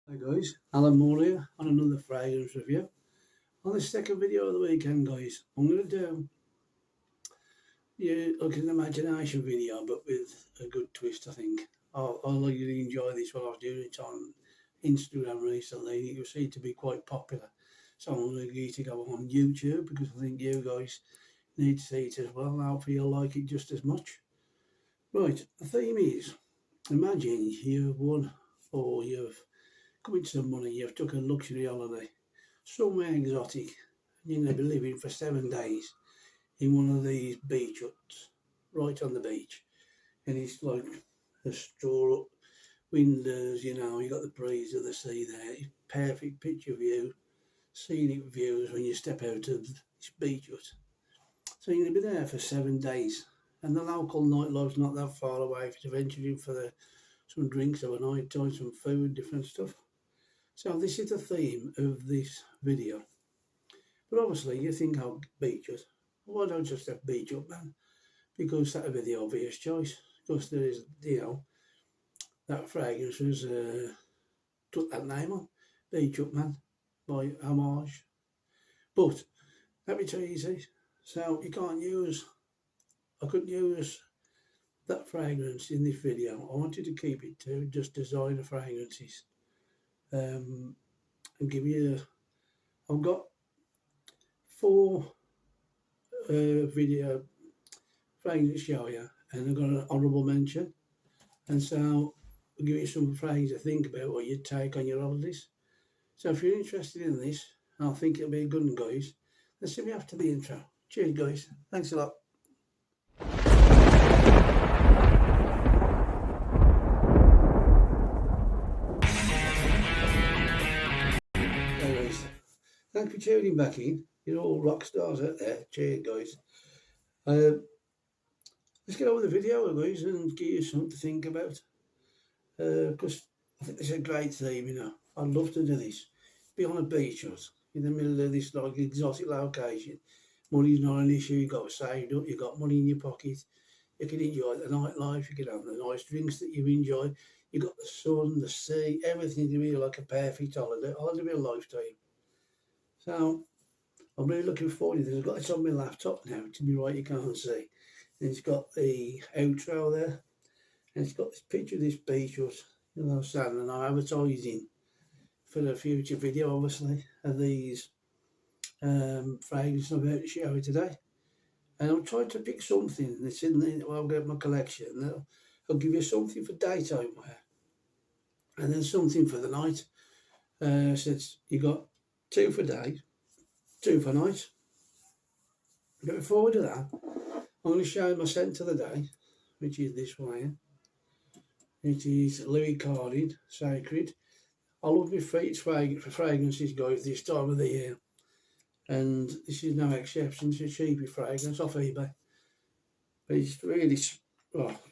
Hi guys, Alan Moore here on another fragrance review. On the second video of the weekend, guys, I'm going to do like an imagination video, but with a good twist. I think I'll really enjoy this while I was doing it on Instagram recently. It seemed to be quite popular, so I'm going to go on YouTube because I think you guys need to see it as well. Hopefully you'll like it just as much. Right, the theme is: imagine you've won or you've come into some money, you've took a luxury holiday somewhere exotic, and you're going to be living for 7 days in one of these beach huts right on the beach. And it's like a straw up windows, you got the breeze of the sea there. It's perfect picture view, scenic views when you step out of this beach hut. So you're going to be there for 7 days. And the local nightlife's not that far away if you're venturing for some drinks overnight, time, some food, different stuff. So this is the theme of this video. But obviously you think I'll beach hut. Why don't I just have beach hut, man? Because that would be the obvious choice. Because there is, that fragrance was took that name on. Beach hut, man, by homage. But let me tell you this. So I couldn't use that fragrance in this video. I wanted to keep it to just designer fragrances. And give you, I've got 4 video fragrance to show you, and I've got an honourable mention. And so I'll give you some fragrance to think about what you'd take on your holidays. So if you're interested in this, I think it'll be a good one, guys. Let's see me after the intro. Cheers, guys. Thanks a lot. Anyways, thanks for tuning back in. You're all rock stars out there. Cheers, guys. Let's get on with the video, guys, and give you something to think about. Because I think this is a great theme, I'd love to do this. Be on a beach hut in the middle of this like exotic location. Money's not an issue, you've got saved up, you've got money in your pocket. You can enjoy the nightlife, you can have the nice drinks that you enjoy. You've got the sun, the sea, everything to be like a perfect holiday of a lifetime. So I'm really looking forward to this. I've got this on my laptop now, to be right, you can't see. And it's got the outro there, and it's got this picture of this beach hut, sand, and I'm advertising for the future video, obviously, of these fragrances I'm about to show you today. And I'm trying to pick something that's in the, well, I'll get my collection. I'll give you something for daytime wear, and then something for the night. So you got 2 for day, 2 for night. But before we do that, I'm going to show you my scent of the day, which is this one here. It is Louis Cardin Sacred. I love my feet for fragrances, guys, this time of the year. And this is no exception. It's a cheapy fragrance off eBay. But it's really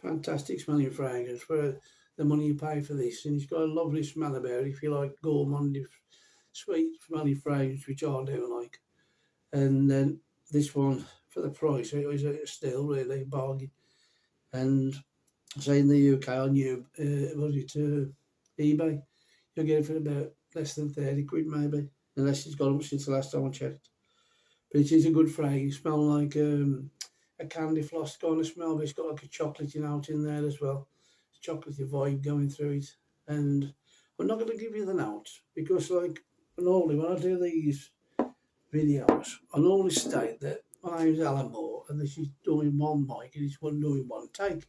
fantastic smelling fragrance for the money you pay for this. And it's got a lovely smell about it if you like gourmand, sweet smelling fragrance, which I do like. And then this one, for the price, it was still really a bargain. And say in the UK on eBay, you'll get it for about less than 30 quid maybe, unless it's gone up since the last time I checked. But it is a good fragrance. Smell like a candy floss kind of smell, but it's got like a chocolatey note in there as well. It's a chocolatey vibe going through it. And I'm not going to give you the notes because, like, normally when I do these videos, I normally state that my name's Alan Moore and this is doing one mic and it's doing one take.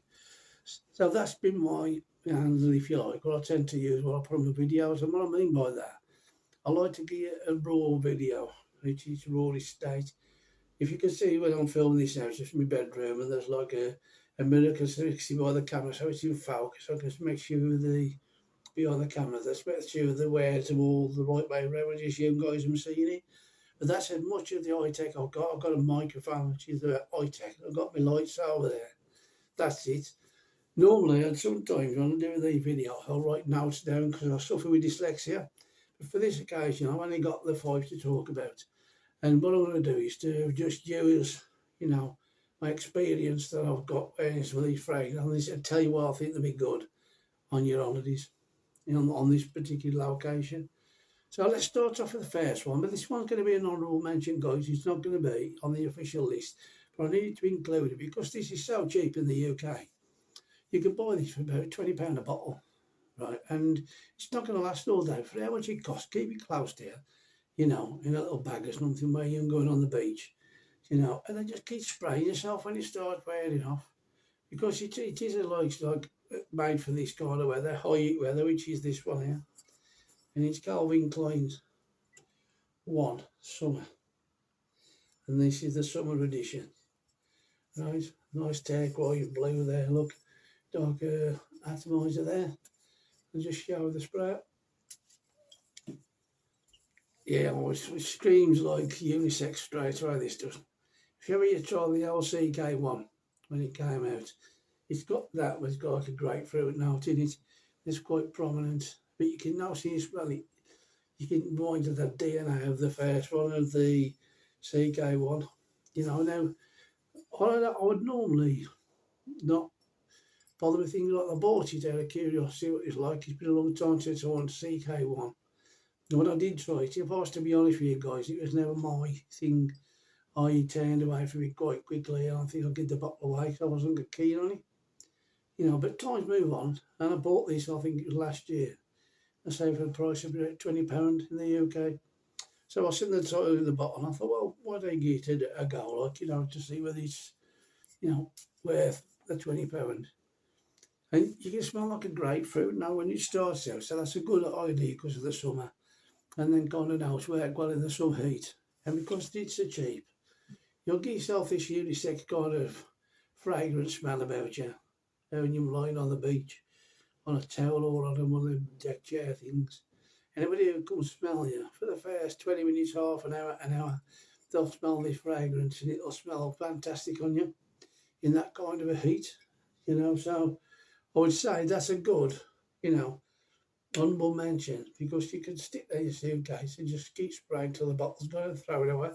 So that's been my handle, if you like, what I tend to use when I put on my videos. And what I mean by that, I like to give a raw video, which is rawly state. If you can see when I'm filming this now, it's just my bedroom, and there's like a mirror can see by the camera, so it's in focus. So I can make sure behind the camera, that's make sure the wears them all the right way around, when you guys are seeing it. But that's as much of the high tech I've got. I've got a microphone, which is the high tech. I've got my lights over there. That's it. Normally, and sometimes when I do these videos, I'll write notes down because I suffer with dyslexia. But for this occasion, I've only got the 5 to talk about. And what I'm going to do is to just use, my experience that I've got wearing some of these fragrances and tell you what I think they'll be good on your holidays. on this particular location. So let's start off with the first one, but this one's going to be an honourable mention, guys. It's not going to be on the official list, but I need to include it because this is so cheap in the UK. You can buy this for about £20 a bottle, right? And it's not going to last all day. For how much it costs, keep it close to you, in a little bag or something where you're going on the beach, and then just keep spraying yourself when it starts wearing off, because it is like made for this kind of weather, high heat weather, which is this one here, and it's Calvin Klein's one summer, and this is the summer edition. Right, nice turquoise blue there. Look, dark atomizer there, and just shower the spray. Yeah, well, it screams like unisex straight away. This does. If you ever try the old CK1 when it came out, it's got that, but it's got like a grapefruit note in it. It's quite prominent, but you can now see it smell it. You can point to the DNA of the first one, of the CK1. Now I would normally not bother with things like I bought it out of curiosity what it's like. It's been a long time since I went to CK1. And when I did try it, if I was to be honest with you guys, it was never my thing. I turned away from it quite quickly, and I think I'll give the bottle away because I wasn't keen on it. But times move on, and I bought this, I think it was last year. I saved for the price of about £20 in the UK. So I seen the title of the bottle, and I thought, well, why don't I give it a go, to see whether it's, worth the £20. And you can smell like a grapefruit now when it starts out, so that's a good idea because of the summer. And then kind of now it's work well in the sun heat. And because it's so cheap, you'll get yourself this unisex kind of fragrant smell about you when you're lying on the beach, on a towel or on one of them deck chair things. Anybody who comes smell you for the first 20 minutes, half an hour, they'll smell this fragrance and it'll smell fantastic on you in that kind of a heat, So I would say that's a good, honourable mention, because you can stick that in your suitcase and just keep spraying till the bottle's gone and throw it away,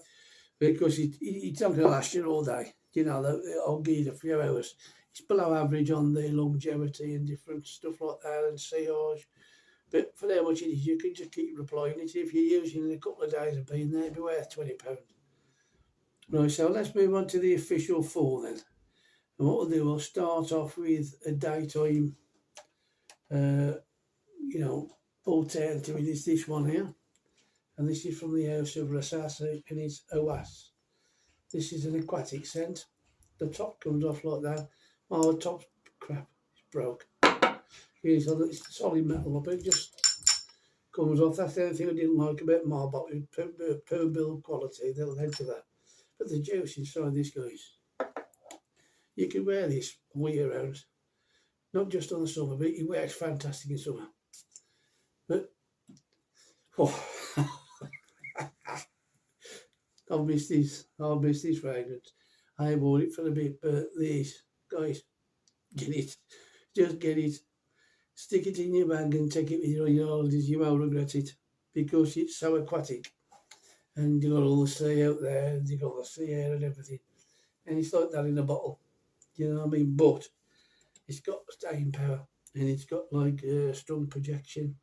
because it's not going to last you all day. I'll give it a few hours. It's below average on the longevity and different stuff like that and sillage. But for how much it is, you can just keep replying it. If you're using it a couple of days of being there, it'll be worth £20. Right, so let's move on to the official 4 then. And what we'll do, we'll start off with a daytime, alternative. It is this one here. And this is from the House of Rasasi, and it's Hawas. This is an aquatic scent. The top comes off like that. Oh, the top's crap. It's broke. It's solid metal, but it just comes off. That's the only thing I didn't like about my bottle. Poor build quality. They'll head to that. But the juice inside this, guys. You can wear this all year round. Not just on the summer, but it works fantastic in summer. But, I'll miss this fragrance. I bought it for a bit, but these, guys, get it. Just get it. Stick it in your bag and take it with you on your holidays. You won't regret it, because it's so aquatic. And you've got all the sea out there, and you've got the sea air and everything. And it's like that in a bottle. You know what I mean? But it's got staying power, and it's got like strong projection.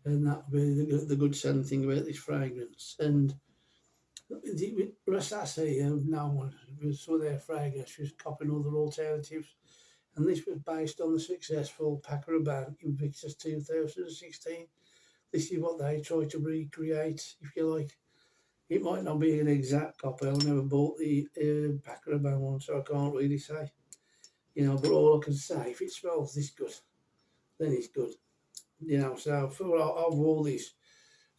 And that'll be the good selling thing about this fragrance. And Rasasi, now with some of their fragrance was copying other alternatives, and this was based on the successful Packer Invictus 2016. This is what they tried to recreate, if you like. It might not be an exact copy. I've never bought the Packer one, so I can't really say. But all I can say, if it smells this good, then it's good. So I've wore this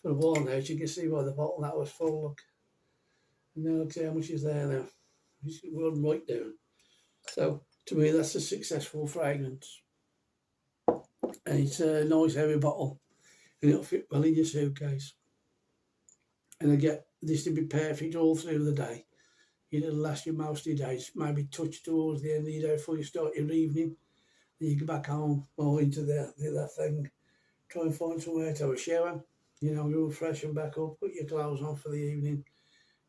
for a while now. As you can see by the bottle, that was full. Look. And now look, see how much is there now. It's gone right down. So to me, that's a successful fragrance. And it's a nice heavy bottle, and it'll fit well in your suitcase. And I get this to be perfect all through the day. It'll last you most of your days. Maybe touch towards the end of your day before you start your evening. Then you go back home or into the other thing. Try and find somewhere to have a shower. Go freshen back up, put your clothes on for the evening,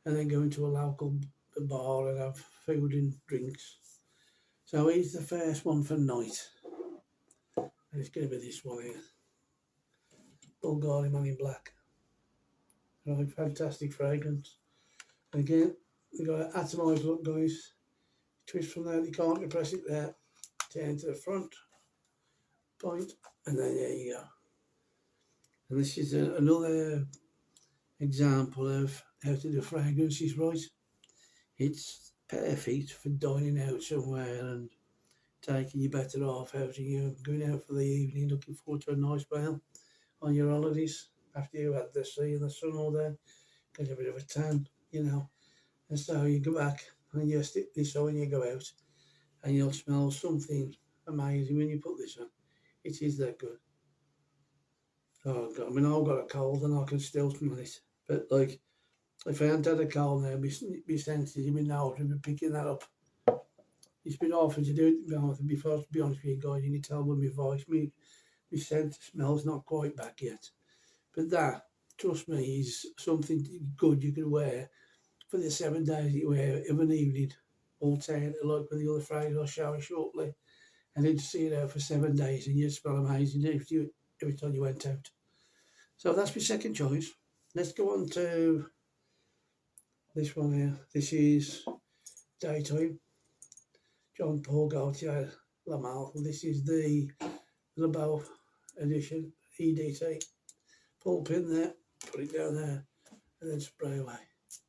and then go into a local bar and have food and drinks. So here's the first one for night. And it's going to be this one here. Bulgari Man in Black. Right, fantastic fragrance. Again, they got an atomised look, guys. Twist from there, you can't depress it there. Turn to the front point, and then there you go. And this is another example of how to do fragrances right. It's perfect for dining out somewhere and taking you better off out and you going out for the evening, looking forward to a nice meal on your holidays after you had the sea and the sun all day, get a bit of a tan, you know. And so you go back and you stick this on when you go out, and you'll smell something amazing when you put this on. It is that good. Oh God, I mean, I've got a cold and I can still smell it. But like, if I hadn't had a cold now, my senses, my nose would be picking that up. It's been awful to do it before, to be honest with you guys. You can tell with my voice, my scent smell's not quite back yet. But that, trust me, is something good you can wear for the 7 days you wear of an evening. Alternate like with the other Friday, I'll shower shortly. And then see it out for 7 days and you'd smell amazing every time you went out. So that's my second choice. Let's go on to this one here. This is Daytime. John Paul Gaultier Lamal. This is the BEAU edition EDT. Pull pin there, put it down there, and then spray away.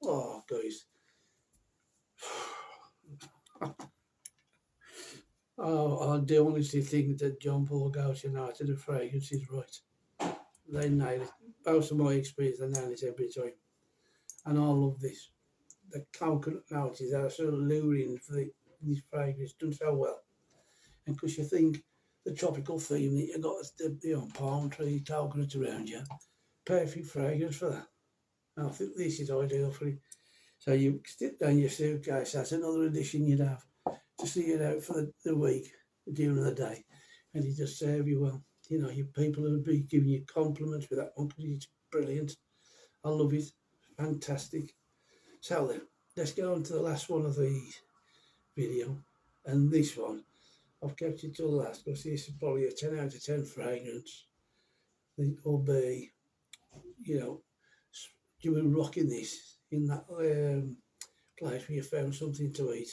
Oh, guys. Oh, I do honestly think that John Paul Gaultier know how to do fragrances right. They nail it. Most of my experience, they nail it every time. And I love this. The coconut notes is so luring for this fragrance, done so well. And because you think the tropical theme that you got, the palm trees, coconuts around you, perfect fragrance for that. And I think this is ideal for it. So you stick down your suitcase, that's another addition you'd have to see it out for the week during the day. And it just serve you well. You know, your people would be giving you compliments with that one because it's brilliant. I love it. Fantastic. So then, let's get on to the last one of the video. And this one, I've kept it till the last because this is probably a 10 out of 10 fragrance. It will be, you know, you were rocking this in that place where you found something to eat.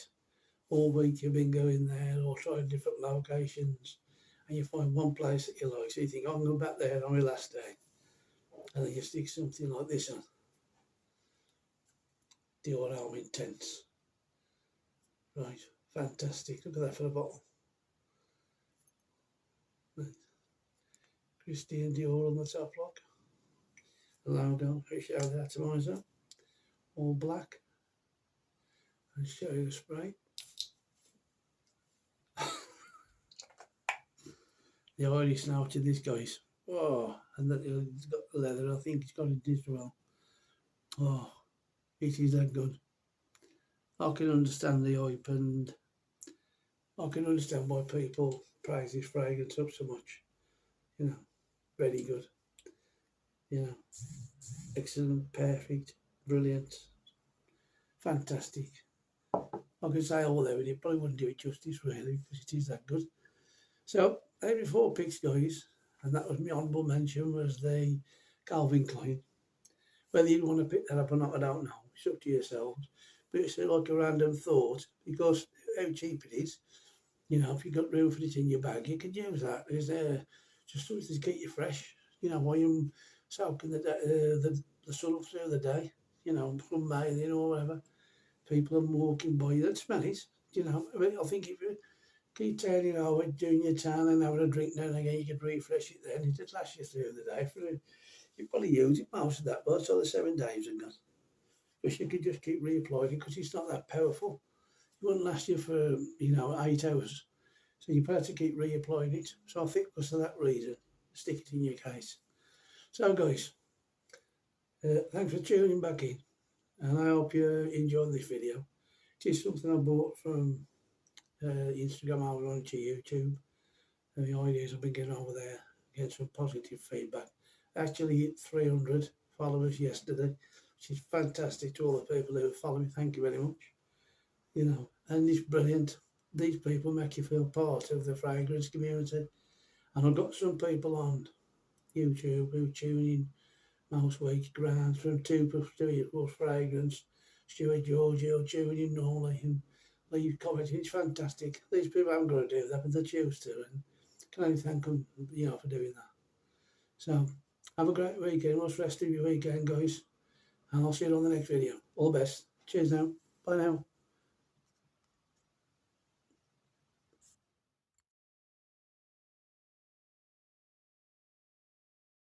All week you've been going there or trying different locations, and you find one place that you like, so you think, I'm going back there on my last day. And then you stick something like this on. Dior Homme Intense. Right, fantastic. Look at that for the bottle. Right. Christian Dior on the top lock. The logo, show the atomizer. All black. And show you the spray. The Irish snouted this, guys. Oh, and that it's got the leather. I think it's got it as well. Oh, it is that good. I can understand the hype, and I can understand why people praise this fragrance up so much. You know, very good. You know, excellent, perfect, brilliant, fantastic. I could say all there, but it probably wouldn't do it justice, really, because it is that good. So, every 4 picks, guys, and that was my honourable mention, was the Calvin Klein. Whether you want to pick that up or not, I don't know. It's up to yourselves. But it's like a random thought, because how cheap it is. You know, if you've got room for it in your bag, you can use that. It's just something to keep you fresh. You know, while you're soaking the sun up through the day. You know, from bathing or whatever. People are walking by you that smell it. You know, I mean, I think if you keep turning over, doing your tan and having a drink now and again, you could refresh it then. It'd last you through the day. You probably use it most of that, but so the 7 days are gone. Because you could just keep reapplying it because it's not that powerful. It wouldn't last you for, 8 hours. So you better keep reapplying it. So I think because of that reason, stick it in your case. So guys, thanks for tuning back in. And I hope you enjoyed this video. It is something I bought from Instagram over onto YouTube. And the ideas I've been getting over there, getting some positive feedback. Actually hit 300 followers yesterday, which is fantastic to all the people who follow me. Thank you very much. You know, and it's brilliant. These people make you feel part of the fragrance community. And I've got some people on YouTube who tune in most weeks. Grant from Two Puffs to Equals Fragrance, Stuart George who tune in normally and leave comments. It's fantastic. These people haven't got to do that, but they choose to, and can only thank them, for doing that. So have a great weekend. What's the rest of your weekend, guys? And I'll see you on the next video. All the best. Cheers now. Bye now.